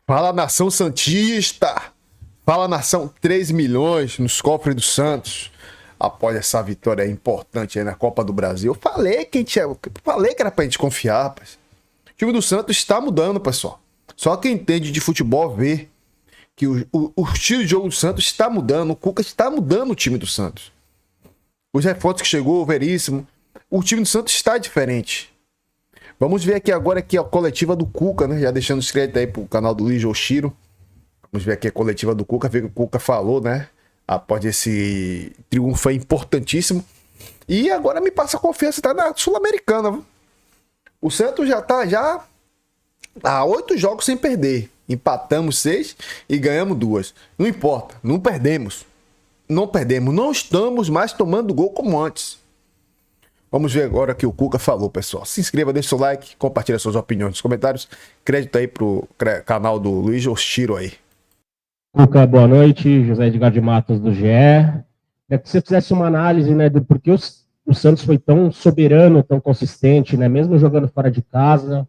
Fala, nação santista! Fala, nação 3 milhões nos cofres do Santos. Após essa vitória importante aí na Copa do Brasil. Eu falei que era pra gente confiar, rapaz. O time do Santos está mudando, pessoal. Só quem entende de futebol vê que o estilo de jogo do Santos está mudando. O Cuca está mudando o time do Santos. Os reforços que chegou, o Veríssimo. O time do Santos está diferente. Vamos ver aqui agora aqui a coletiva do Cuca, né? Já deixando os créditos aí pro canal do Luiz Oshiro. Vamos ver aqui a coletiva do Cuca, ver o que o Cuca falou, né? Após esse triunfo importantíssimo. E agora me passa a confiança, tá na Sul-Americana. O Santos já tá há 8 jogos sem perder. Empatamos 6 e ganhamos 2. Não importa, não perdemos. Não perdemos, não estamos mais tomando gol como antes. Vamos ver agora o que o Cuca falou, pessoal. Se inscreva, deixe seu like, compartilhe suas opiniões nos comentários. Crédito aí pro canal do Luiz Oshiro aí. Cuca, boa noite. José Edgar de Matos, do GE. É que você fizesse uma análise, né, do porquê o Santos foi tão soberano, tão consistente, né, mesmo jogando fora de casa,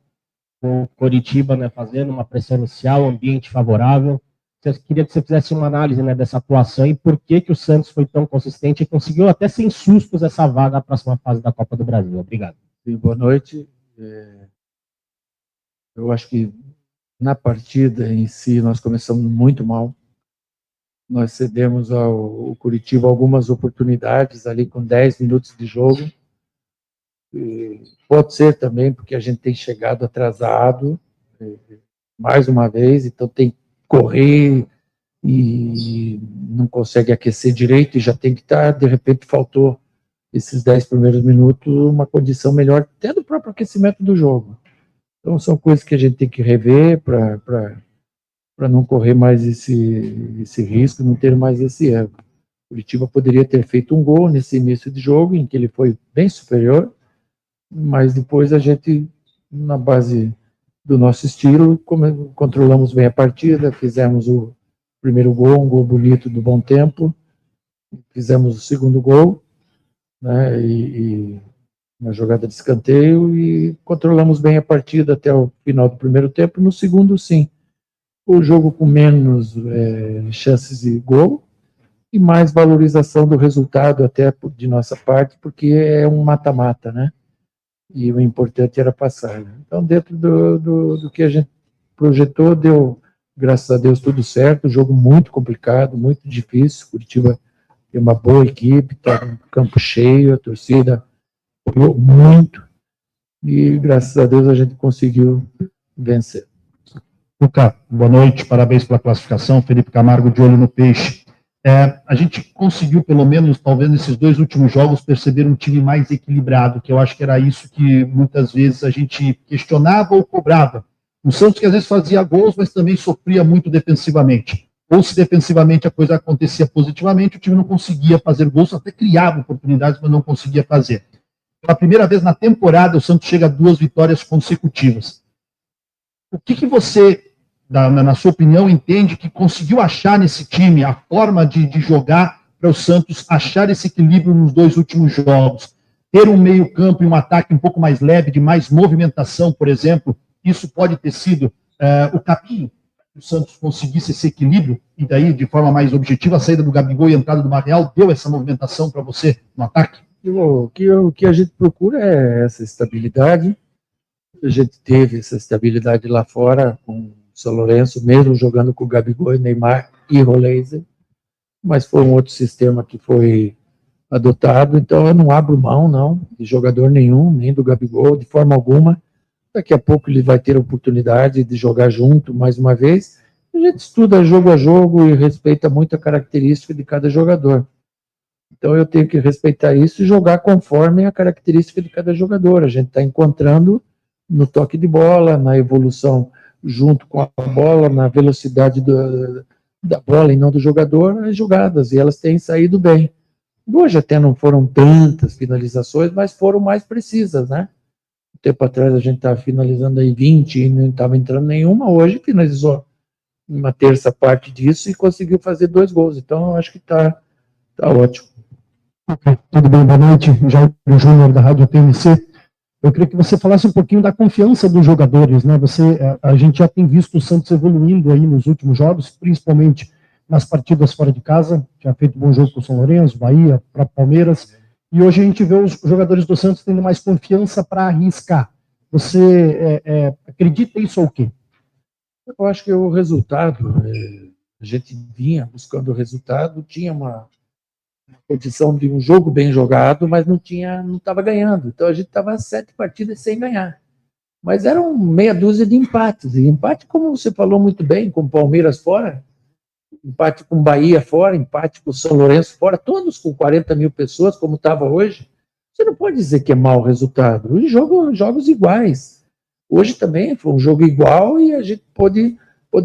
com o Coritiba, né, fazendo uma pressão inicial, ambiente favorável. Eu queria que você fizesse uma análise, né, dessa atuação e por que o Santos foi tão consistente e conseguiu até sem sustos essa vaga à próxima fase da Copa do Brasil. Obrigado. Sim, boa noite. Eu acho que na partida em si nós começamos muito mal. Nós cedemos ao Coritiba algumas oportunidades ali com 10 minutos de jogo. Pode ser também porque a gente tem chegado atrasado mais uma vez, então tem que correr e não consegue aquecer direito e já tem que estar, de repente faltou esses 10 primeiros minutos uma condição melhor até do próprio aquecimento do jogo. Então são coisas que a gente tem que rever para não correr mais esse risco, não ter mais esse erro. O Curitiba poderia ter feito um gol nesse início de jogo, em que ele foi bem superior, mas depois a gente, na base do nosso estilo, controlamos bem a partida, fizemos o primeiro gol, um gol bonito do bom tempo, fizemos o segundo gol, né, e uma jogada de escanteio, e controlamos bem a partida até o final do primeiro tempo. No segundo, sim, o jogo com menos chances de gol e mais valorização do resultado até de nossa parte, porque é um mata-mata, né? E o importante era passar. Né? Então, dentro do que a gente projetou, deu, graças a Deus, tudo certo. Jogo muito complicado, muito difícil. Curitiba tem uma boa equipe, está com campo cheio, a torcida apoiou muito e, graças a Deus, a gente conseguiu vencer. Cuca, boa noite, parabéns pela classificação. Felipe Camargo, de olho no peixe. A gente conseguiu, pelo menos, talvez nesses 2 últimos jogos, perceber um time mais equilibrado, que eu acho que era isso que muitas vezes a gente questionava ou cobrava. Um Santos que às vezes fazia gols, mas também sofria muito defensivamente. Ou se defensivamente a coisa acontecia positivamente, o time não conseguia fazer gols, até criava oportunidades, mas não conseguia fazer. Pela primeira vez na temporada, o Santos chega a 2 vitórias consecutivas. O que você, na sua opinião, entende que conseguiu achar nesse time, a forma de jogar para o Santos achar esse equilíbrio nos 2 últimos jogos? Ter um meio-campo e um ataque um pouco mais leve, de mais movimentação, por exemplo, isso pode ter sido o caminho que o Santos conseguisse esse equilíbrio, e daí, de forma mais objetiva, a saída do Gabigol e a entrada do Marreal deu essa movimentação para você no ataque? O que a gente procura é essa estabilidade. A gente teve essa estabilidade lá fora com o São Lourenço, mesmo jogando com o Gabigol, Neymar e Roleiser, mas foi um outro sistema que foi adotado, então eu não abro mão, não, de jogador nenhum, nem do Gabigol, de forma alguma. Daqui a pouco ele vai ter a oportunidade de jogar junto mais uma vez. A gente estuda jogo a jogo e respeita muito a característica de cada jogador. Então eu tenho que respeitar isso e jogar conforme a característica de cada jogador. A gente está encontrando no toque de bola, na evolução junto com a bola, na velocidade da bola e não do jogador, as jogadas, e elas têm saído bem. Hoje até não foram tantas finalizações, mas foram mais precisas, né? Um tempo atrás a gente estava finalizando aí 20 e não estava entrando nenhuma, hoje finalizou uma terça parte disso e conseguiu fazer 2 gols, então eu acho que tá ótimo. Ok, tudo bem, boa noite, Jair Júnior da Rádio TMC. Eu queria que você falasse um pouquinho da confiança dos jogadores, né? A gente já tem visto o Santos evoluindo aí nos últimos jogos, principalmente nas partidas fora de casa, já feito um bom jogo com o São Lourenço, Bahia, para Palmeiras, e hoje a gente vê os jogadores do Santos tendo mais confiança para arriscar. Você acredita isso ou o quê? Eu acho que o resultado, a gente vinha buscando o resultado, tinha uma condição de um jogo bem jogado, mas não estava ganhando. Então a gente estava 7 partidas sem ganhar. Mas eram meia dúzia de empates. E empate, como você falou muito bem, com o Palmeiras fora, empate com o Bahia fora, empate com o São Lourenço fora, todos com 40 mil pessoas, como estava hoje. Você não pode dizer que é mau resultado. Os jogos iguais. Hoje também foi um jogo igual e a gente pôde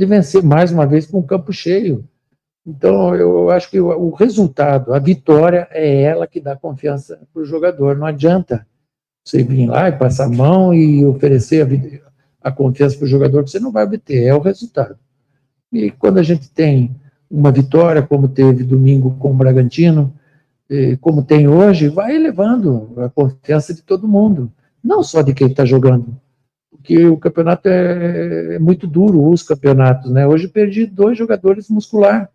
vencer mais uma vez com o campo cheio. Então, eu acho que o resultado, a vitória, é ela que dá confiança para o jogador. Não adianta você vir lá e passar a mão e oferecer a confiança para o jogador que você não vai obter, é o resultado. E quando a gente tem uma vitória, como teve domingo com o Bragantino, como tem hoje, vai elevando a confiança de todo mundo, não só de quem está jogando. Porque o campeonato é muito duro, os campeonatos, né? Hoje perdi 2 jogadores muscular,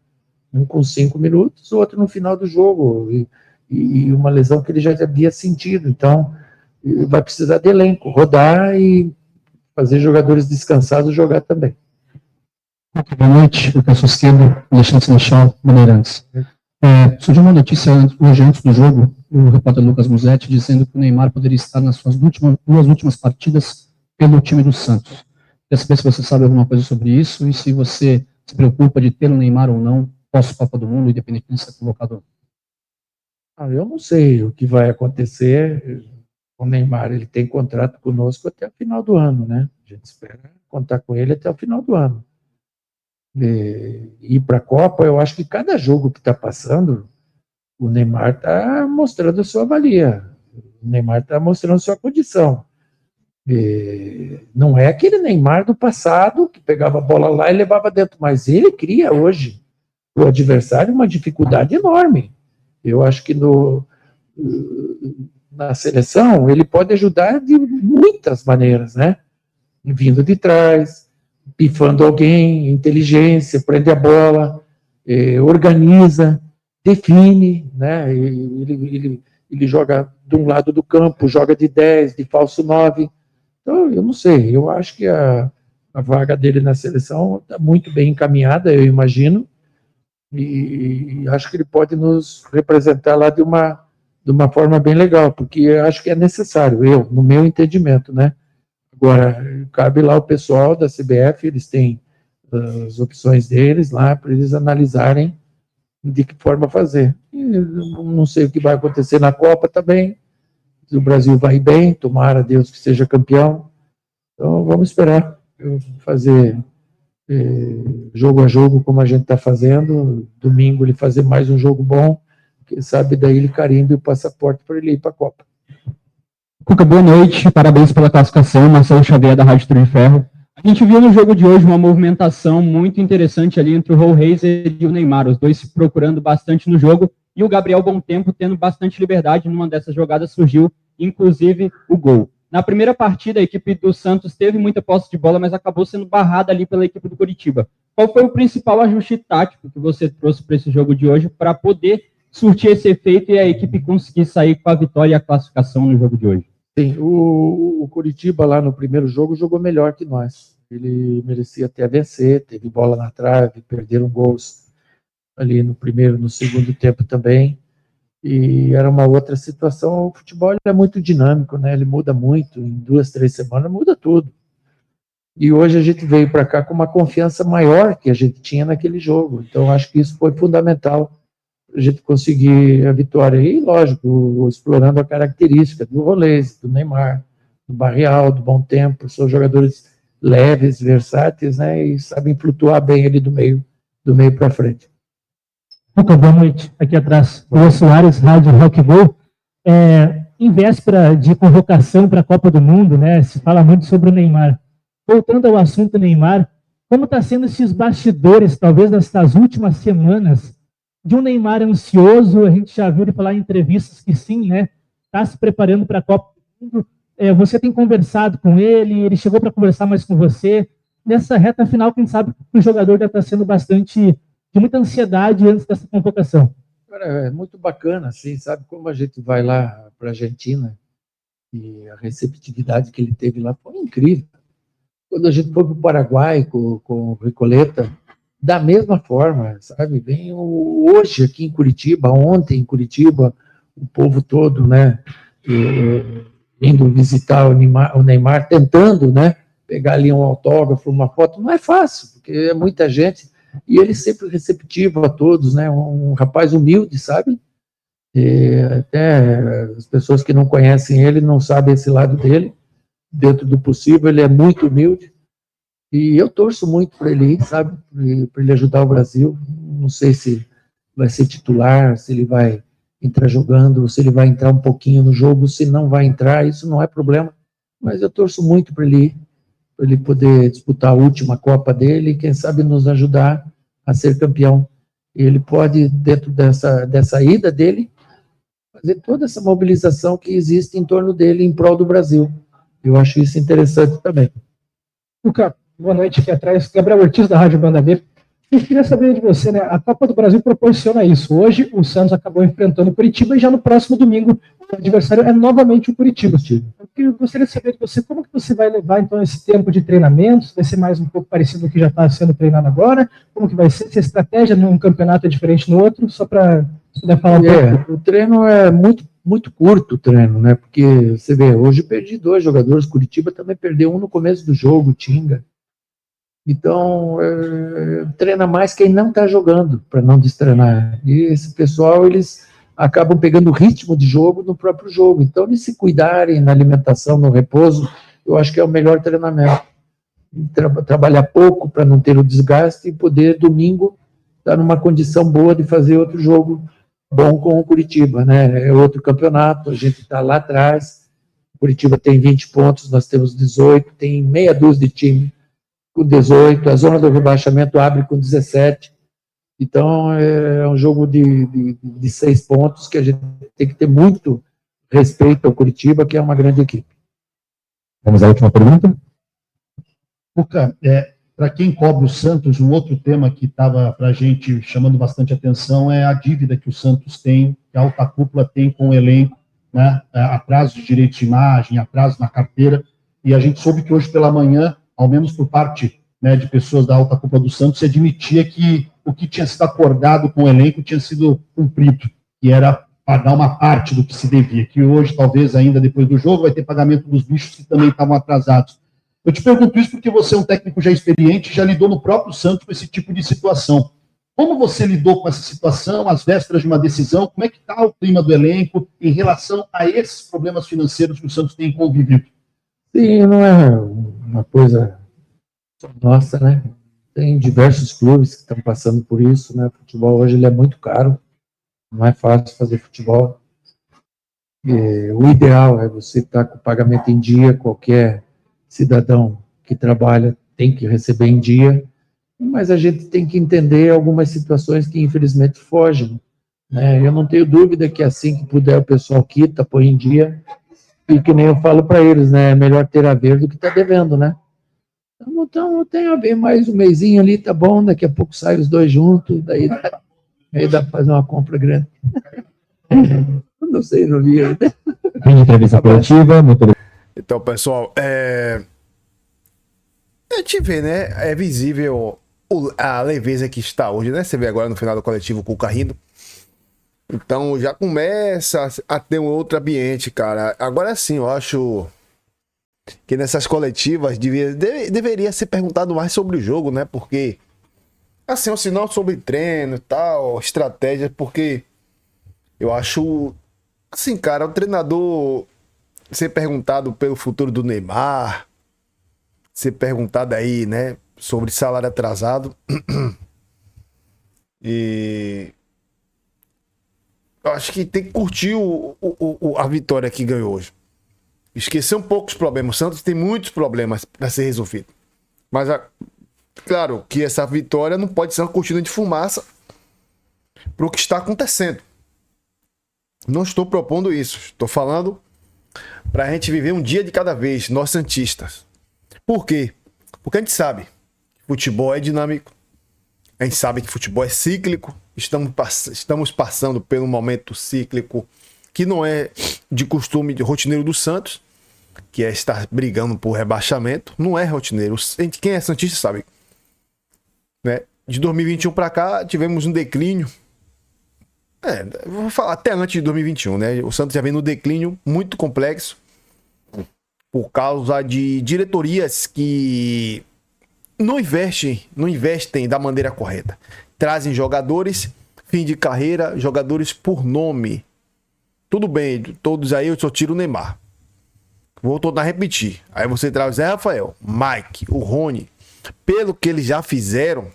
um com 5 minutos, o outro no final do jogo, e uma lesão que ele já havia sentido. Então, vai precisar de elenco, rodar e fazer jogadores descansados jogar também. Boa noite, Lucas Sosquedo, Alexandre Sinechal, Bandeirantes. Surgiu uma notícia hoje antes do jogo, o repórter Lucas Musetti, dizendo que o Neymar poderia estar nas suas 2 últimas partidas pelo time do Santos. Queria saber se você sabe alguma coisa sobre isso e se você se preocupa de ter o Neymar ou não pós-Copa do Mundo, independente de ser convocado. Eu não sei o que vai acontecer. O Neymar, ele tem contrato conosco até o final do ano, né? A gente espera contar com ele até o final do ano. Ir para a Copa, eu acho que cada jogo que está passando, o Neymar está mostrando a sua valia. O Neymar está mostrando a sua condição. Não é aquele Neymar do passado que pegava a bola lá e levava dentro, mas ele cria hoje o adversário uma dificuldade enorme. Eu acho que na seleção ele pode ajudar de muitas maneiras, né? Vindo de trás, pifando alguém, inteligência, prende a bola, organiza, define, né? Ele joga de um lado do campo, joga de 10, de falso 9. Então, eu não sei, eu acho que a vaga dele na seleção está muito bem encaminhada, eu imagino, e acho que ele pode nos representar lá de uma forma bem legal, porque eu acho que é necessário, no meu entendimento, né? Agora, cabe lá o pessoal da CBF, eles têm as opções deles lá, para eles analisarem de que forma fazer. E não sei o que vai acontecer na Copa também, se o Brasil vai bem, tomara Deus que seja campeão. Então, vamos esperar fazer jogo a jogo, como a gente está fazendo. Domingo ele fazer mais um jogo bom, quem sabe daí ele carimbe o passaporte para ele ir para a Copa. Cuca, boa noite, parabéns pela classificação, Marcelo Xavier da Rádio Trio de Ferro. A gente viu no jogo de hoje uma movimentação muito interessante ali entre o Rollraiser e o Neymar, os dois se procurando bastante no jogo, e o Gabriel Bontempo tendo bastante liberdade. Numa dessas jogadas surgiu, inclusive, o gol. Na primeira partida, a equipe do Santos teve muita posse de bola, mas acabou sendo barrada ali pela equipe do Coritiba. Qual foi o principal ajuste tático que você trouxe para esse jogo de hoje para poder surtir esse efeito e a equipe conseguir sair com a vitória e a classificação no jogo de hoje? Sim, o Coritiba lá no primeiro jogo jogou melhor que nós. Ele merecia até vencer, teve bola na trave, perderam gols ali no primeiro, no segundo tempo também. E era uma outra situação. O futebol é muito dinâmico, né? Ele muda muito, em 2, 3 semanas muda tudo. E hoje a gente veio para cá com uma confiança maior que a gente tinha naquele jogo. Então acho que isso foi fundamental para a gente conseguir a vitória. E lógico, explorando a característica do Rolês, do Neymar, do Barreal, do Bontempo. São jogadores leves, versáteis, né? E sabem flutuar bem ali do meio para frente. Boa noite, aqui atrás, Luan Soares, Rádio Rock Go. Em véspera de convocação para a Copa do Mundo, né, se fala muito sobre o Neymar. Voltando ao assunto Neymar, como está sendo esses bastidores, talvez das últimas semanas, de um Neymar ansioso? A gente já viu ele falar em entrevistas que sim, né, está se preparando para a Copa do Mundo, Você tem conversado com ele chegou para conversar mais com você? Nessa reta final, quem sabe o jogador já está sendo de muita ansiedade antes dessa convocação. Cara, é muito bacana, assim, sabe? Como a gente vai lá para a Argentina e a receptividade que ele teve lá foi incrível. Quando a gente foi para o Paraguai com o Recoleta, da mesma forma, sabe? Vem hoje aqui em Curitiba, ontem em Curitiba, o povo todo, né? Indo visitar o Neymar, tentando, né? Pegar ali um autógrafo, uma foto, não é fácil, porque é muita gente, e ele sempre receptivo a todos, né? Um rapaz humilde, sabe? E até as pessoas que não conhecem ele não sabem esse lado dele. Dentro do possível, ele é muito humilde. E eu torço muito para ele ir, sabe? Para ele ajudar o Brasil. Não sei se vai ser titular, se ele vai entrar jogando, se ele vai entrar um pouquinho no jogo, se não vai entrar, isso não é problema. Mas eu torço muito para ele ir, para ele poder disputar a última Copa dele e, quem sabe, nos ajudar a ser campeão. Ele pode, dentro dessa ida dele, fazer toda essa mobilização que existe em torno dele em prol do Brasil. Eu acho isso interessante também. Luca, boa noite aqui atrás. Gabriel Ortiz, da Rádio Banda B. Eu queria saber de você, né? A Copa do Brasil proporciona isso. Hoje, o Santos acabou enfrentando o Curitiba e já no próximo domingo, o adversário é novamente o Curitiba. Eu gostaria de saber de você como que você vai levar, então, esse tempo de treinamentos. Vai ser mais um pouco parecido com o que já está sendo treinado agora? Como que vai ser? Se a estratégia num campeonato é diferente no outro? Só para poder falar um pouco. O treino é muito curto, o treino, né? Porque você vê, hoje perdi 2 jogadores, Curitiba também perdeu um no começo do jogo, Tinga. Então, treina mais quem não está jogando, para não destreinar. E esse pessoal, eles acabam pegando o ritmo de jogo no próprio jogo. Então, eles se cuidarem na alimentação, no repouso, eu acho que é o melhor treinamento. Trabalhar pouco para não ter o desgaste e poder, domingo, estar numa condição boa de fazer outro jogo bom com o Curitiba, né? É outro campeonato, a gente está lá atrás, o Curitiba tem 20 pontos, nós temos 18, tem meia dúzia de time com 18, a zona do rebaixamento abre com 17, então é um jogo de 6 pontos que a gente tem que ter muito respeito ao Curitiba, que é uma grande equipe. Vamos à última pergunta? Luca, para quem cobre o Santos, um outro tema que estava para a gente chamando bastante atenção é a dívida que o Santos tem, que a alta cúpula tem com o elenco, né? Atraso de direitos de imagem, atraso na carteira, e a gente soube que hoje pela manhã, ao menos por parte, né, de pessoas da alta cúpula do Santos, se admitia que o que tinha sido acordado com o elenco tinha sido cumprido, que era pagar uma parte do que se devia, que hoje, talvez ainda depois do jogo, vai ter pagamento dos bichos que também estavam atrasados. Eu te pergunto isso porque você é um técnico já experiente, já lidou no próprio Santos com esse tipo de situação. Como você lidou com essa situação, às vésperas de uma decisão? Como é que está o clima do elenco em relação a esses problemas financeiros que o Santos tem convivido? Sim, não é uma coisa nossa, né? Tem diversos clubes que estão passando por isso, né? O futebol hoje ele é muito caro, não é fácil fazer futebol. O ideal é você estar com o pagamento em dia, qualquer cidadão que trabalha tem que receber em dia, mas a gente tem que entender algumas situações que infelizmente fogem, né? Eu não tenho dúvida que assim que puder o pessoal quita, põe em dia, e que nem eu falo para eles, né? É melhor ter a ver do que estar devendo, né? Então tem a ver mais um mêsinho ali, tá bom, daqui a pouco sai os 2 juntos, daí dá para fazer uma compra grande. Não sei, não vi. Entrevista coletiva, muito obrigado. Então, pessoal, a gente vê, né? É visível a leveza que está hoje, né? Você vê agora no final do coletivo com o Carrindo. Então já começa a ter um outro ambiente, cara. Agora sim, eu acho que nessas coletivas deveria ser perguntado mais sobre o jogo, né? Porque, assim, ou se não sobre treino e tal, estratégia, porque eu acho, assim, cara, o treinador ser perguntado pelo futuro do Neymar, ser perguntado aí, né, sobre salário atrasado. E eu acho que tem que curtir a vitória que ganhou hoje. Esquecer um pouco os problemas. O Santos tem muitos problemas para ser resolvido. Mas, claro, que essa vitória não pode ser uma cortina de fumaça para o que está acontecendo. Não estou propondo isso. Estou falando Pra gente viver um dia de cada vez, nós santistas. Por quê? Porque a gente sabe que futebol é dinâmico, a gente sabe que futebol é cíclico, estamos passando por um momento cíclico que não é de costume de rotineiro do Santos, que é estar brigando por rebaixamento, não é rotineiro. Quem é santista sabe, né? De 2021 para cá tivemos um declínio. Vou falar até antes de 2021, né? O Santos já vem no declínio muito complexo por causa de diretorias que não investem da maneira correta. Trazem jogadores, fim de carreira, jogadores por nome. Tudo bem, todos aí eu só tiro o Neymar. Vou tornar a repetir. Aí você traz o Zé Rafael, Mike, o Rony. Pelo que eles já fizeram,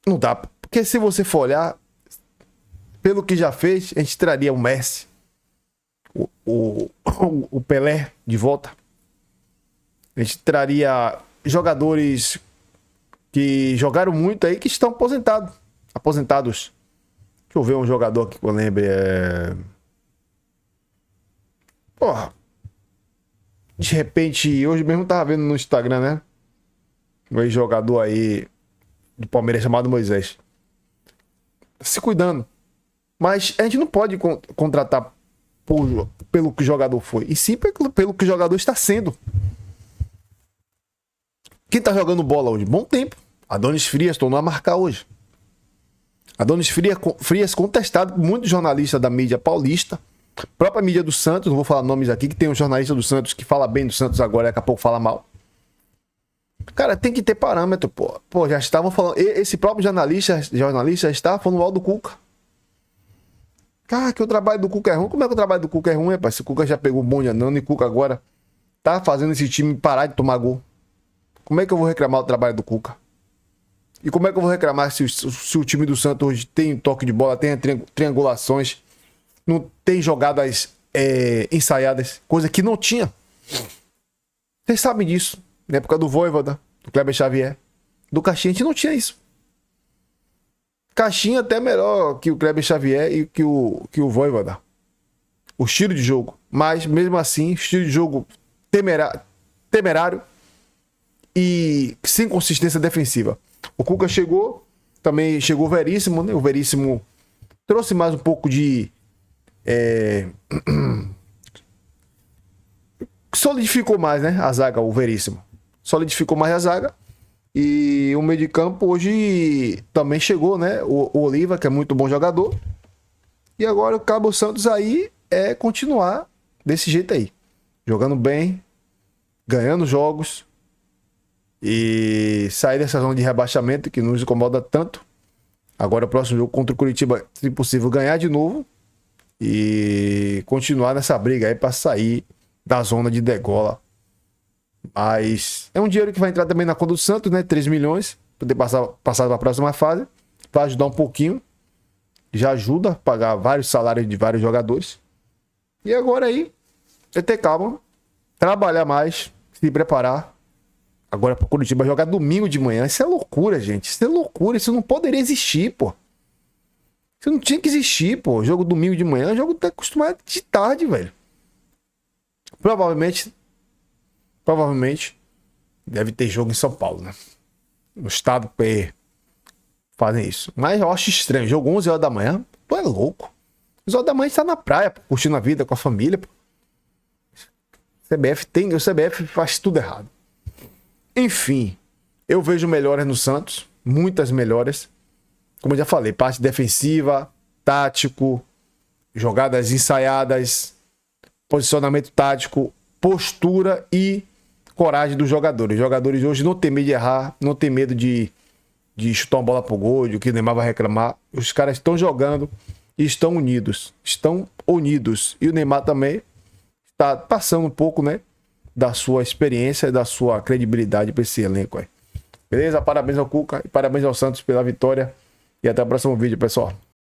não dá. Porque se você for olhar, pelo que já fez, a gente traria o Messi, o Pelé de volta. A gente traria jogadores que jogaram muito aí, que estão aposentados. Deixa eu ver um jogador aqui que eu lembre. Porra. De repente, hoje mesmo eu tava vendo no Instagram, né? Um ex-jogador aí do Palmeiras chamado Moisés. Se cuidando. Mas a gente não pode contratar pelo que o jogador foi. E sim pelo que o jogador está sendo. Quem tá jogando bola hoje? Bom tempo. Adonis Frias tornou a marcar hoje. Adonis Frias contestado por muitos jornalistas da mídia paulista. Própria mídia do Santos, não vou falar nomes aqui, que tem um jornalista do Santos que fala bem do Santos agora e daqui a pouco fala mal. Cara, tem que ter parâmetro, pô. Pô, já estavam falando. Esse próprio jornalista já estava falando mal do Cuca. Cara, que o trabalho do Cuca é ruim. Como é que o trabalho do Cuca é ruim, rapaz? Se o Cuca já pegou o bonde andando e o Cuca agora tá fazendo esse time parar de tomar gol. Como é que eu vou reclamar do trabalho do Cuca? E como é que eu vou reclamar se o time do Santos hoje tem toque de bola, tem triangulações, não tem jogadas ensaiadas, coisa que não tinha. Vocês sabem disso. Na época do Vojvoda, do Kleber Xavier, do Caixinha, a gente não tinha isso. Caixinha até melhor que o Kleber Xavier e que o Vojvoda. O estilo de jogo. Mas, mesmo assim, estilo de jogo temerário e sem consistência defensiva. O Cuca chegou, também chegou o Veríssimo, né? O Veríssimo trouxe mais um pouco de... solidificou mais, né? A zaga, o Veríssimo. Solidificou mais a zaga. E o meio de campo hoje também chegou, né? O Oliva, que é muito bom jogador. E agora o Cabo Santos aí é continuar desse jeito aí. Jogando bem, ganhando jogos. E sair dessa zona de rebaixamento que nos incomoda tanto. Agora o próximo jogo contra o Curitiba, se possível, ganhar de novo. E continuar nessa briga aí para sair da zona de degola. Mas é um dinheiro que vai entrar também na conta do Santos, né? 3 milhões. Poder passar para a próxima fase. Vai ajudar um pouquinho. Já ajuda a pagar vários salários de vários jogadores. E agora aí, é ter calma. Trabalhar mais. Se preparar. Agora para o Curitiba jogar domingo de manhã. Isso é loucura, gente. Isso é loucura. Isso não poderia existir, pô. Isso não tinha que existir, pô. Jogo domingo de manhã. Jogo tá acostumado de tarde, velho. Provavelmente deve ter jogo em São Paulo, né? No estado fazem isso. Mas eu acho estranho. Jogo 11 horas da manhã. Pô, é louco. 11 horas da manhã a gente tá na praia, pô, curtindo a vida com a família, pô. O CBF faz tudo errado. Enfim, eu vejo melhoras no Santos. Muitas melhoras. Como eu já falei, parte defensiva, tático, jogadas ensaiadas, posicionamento tático, postura e coragem dos jogadores. Os jogadores hoje não tem medo de errar, não tem medo de chutar uma bola pro gol, de que o Neymar vai reclamar. Os caras estão jogando e estão unidos. Estão unidos. E o Neymar também está passando um pouco, né, da sua experiência e da sua credibilidade para esse elenco aí. Beleza? Parabéns ao Cuca e parabéns ao Santos pela vitória. E até o próximo vídeo, pessoal.